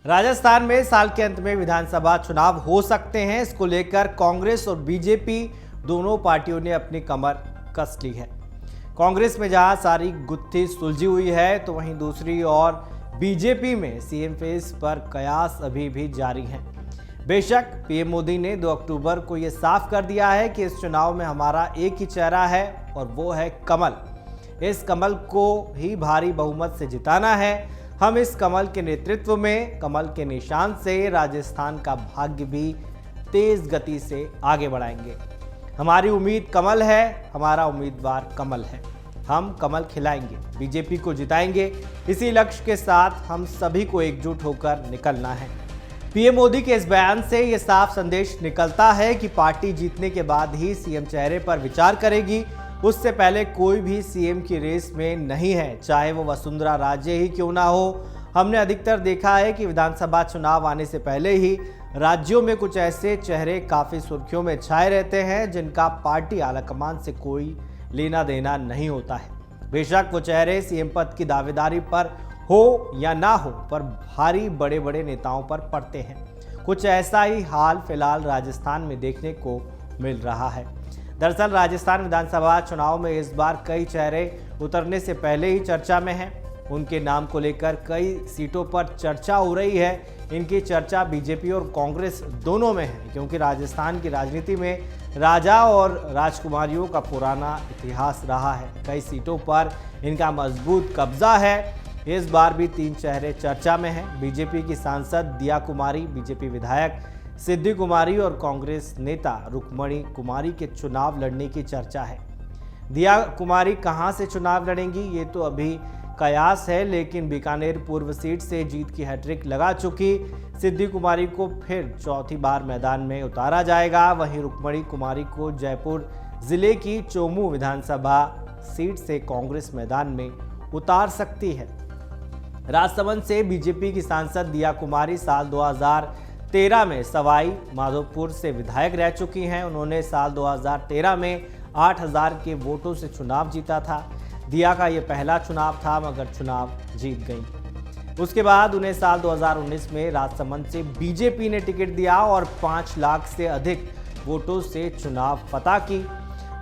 राजस्थान में साल के अंत में विधानसभा चुनाव हो सकते हैं। इसको लेकर कांग्रेस और बीजेपी दोनों पार्टियों ने अपनी कमर कस ली है। कांग्रेस में जहां सारी गुत्थी सुलझी हुई है, तो वहीं दूसरी ओर बीजेपी में सीएम फेस पर कयास अभी भी जारी है। बेशक पीएम मोदी ने 2 अक्टूबर को यह साफ कर दिया है कि इस चुनाव में हमारा एक ही चेहरा है और वो है कमल। इस कमल को ही भारी बहुमत से जिताना है। हम इस कमल के नेतृत्व में, कमल के निशान से राजस्थान का भाग्य भी तेज गति से आगे बढ़ाएंगे। हमारी उम्मीद कमल है, हमारा उम्मीदवार कमल है। हम कमल खिलाएंगे, बीजेपी को जिताएंगे। इसी लक्ष्य के साथ हम सभी को एकजुट होकर निकलना है। पीएम मोदी के इस बयान से यह साफ संदेश निकलता है कि पार्टी जीतने के बाद ही सीएम चेहरे पर विचार करेगी। उससे पहले कोई भी सीएम की रेस में नहीं है, चाहे वो वसुंधरा राजे ही क्यों ना हो। हमने अधिकतर देखा है कि विधानसभा चुनाव आने से पहले ही राज्यों में कुछ ऐसे चेहरे काफी सुर्खियों में छाए रहते हैं जिनका पार्टी आलाकमान से कोई लेना देना नहीं होता है। बेशक वो चेहरे सीएम पद की दावेदारी पर हो या ना हो, पर भारी बड़े बड़े नेताओं पर पड़ते हैं। कुछ ऐसा ही हाल फिलहाल राजस्थान में देखने को मिल रहा है। दरअसल राजस्थान विधानसभा चुनाव में इस बार कई चेहरे उतरने से पहले ही चर्चा में हैं। उनके नाम को लेकर कई सीटों पर चर्चा हो रही है। इनकी चर्चा बीजेपी और कांग्रेस दोनों में है, क्योंकि राजस्थान की राजनीति में राजा और राजकुमारियों का पुराना इतिहास रहा है। कई सीटों पर इनका मजबूत कब्जा है। इस बार भी 3 चेहरे चर्चा में हैं। बीजेपी की सांसद दिया कुमारी, बीजेपी विधायक सिद्धि कुमारी और कांग्रेस नेता रुक्मणी कुमारी के चुनाव लड़ने की चर्चा है। दिया कुमारी कहां से चुनाव लड़ेंगी ये तो अभी कयास है, लेकिन बीकानेर पूर्व सीट से जीत की हैट्रिक लगा चुकी सिद्धि कुमारी को फिर चौथी बार मैदान में उतारा जाएगा। वहीं रुक्मणी कुमारी को जयपुर जिले की चोमू विधानसभा सीट से कांग्रेस मैदान में उतार सकती है। राजसमंद से बीजेपी की सांसद दिया कुमारी साल 2013 में सवाई माधोपुर से विधायक रह चुकी हैं। उन्होंने साल 2013 में 8000 के वोटों से चुनाव जीता था। दिया का ये पहला चुनाव था, मगर चुनाव जीत गई। उसके बाद उन्हें साल 2019 में राजसमंद से बीजेपी ने टिकट दिया और 5 लाख से अधिक वोटों से चुनाव फतह की।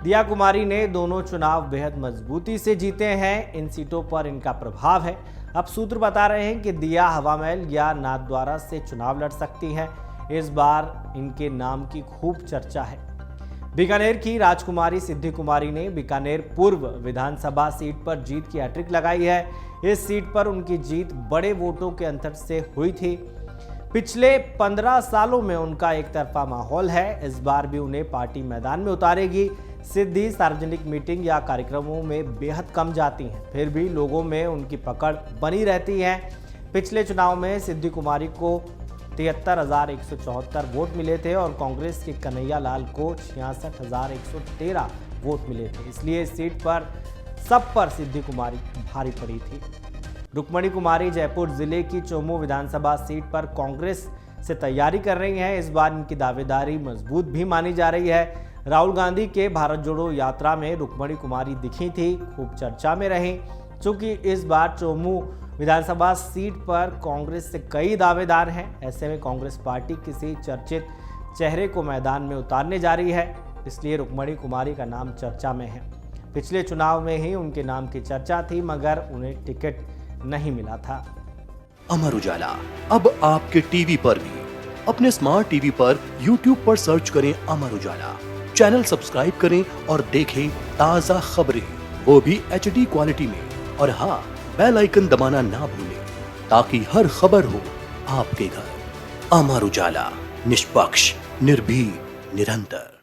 दिया कुमारी ने दोनों चुनाव बेहद मजबूती से जीते हैं। इन सीटों पर इनका प्रभाव है। अब सूत्र बता रहे हैं कि दिया हवामहल या नाथद्वारा से चुनाव लड़ सकती हैं। इस बार इनके नाम की खूब चर्चा है। बीकानेर की राजकुमारी सिद्धि कुमारी ने बीकानेर पूर्व विधानसभा सीट पर जीत की हैट्रिक लगाई है। इस सीट पर उनकी जीत बड़े वोटों के अंतर से हुई थी। पिछले 15 सालों में उनका एक तरफा माहौल है। इस बार भी उन्हें पार्टी मैदान में उतारेगी। सिद्धि सार्वजनिक मीटिंग या कार्यक्रमों में बेहद कम जाती हैं, फिर भी लोगों में उनकी पकड़ बनी रहती है। पिछले चुनाव में सिद्धि कुमारी को 73,174 वोट मिले थे और कांग्रेस के कन्हैया लाल को 66,113 वोट मिले थे। इसलिए इस सीट पर सब पर सिद्धि कुमारी भारी पड़ी थी। रुक्मणी कुमारी जयपुर जिले की चोमू विधानसभा सीट पर कांग्रेस से तैयारी कर रही हैं। इस बार इनकी दावेदारी मजबूत भी मानी जा रही है। राहुल गांधी के भारत जोड़ो यात्रा में रुक्मणी कुमारी दिखी थी, खूब चर्चा में रही। चूंकि इस बार चोमू विधानसभा सीट पर कांग्रेस से कई दावेदार हैं, ऐसे में कांग्रेस पार्टी किसी चर्चित चेहरे को मैदान में उतारने जा रही है। इसलिए रुक्मणी कुमारी का नाम चर्चा में है। पिछले चुनाव में ही उनके नाम की चर्चा थी, मगर उन्हें टिकट नहीं मिला था। अमर उजाला अब आपके टीवी पर भी। अपने स्मार्ट टीवी पर YouTube पर सर्च करें अमर उजाला, चैनल सब्सक्राइब करें और देखें ताजा खबरें, वो भी HD क्वालिटी में। और हाँ, बेल आइकन दबाना ना भूलें, ताकि हर खबर हो आपके घर। अमर उजाला, निष्पक्ष, निर्भीक, निरंतर।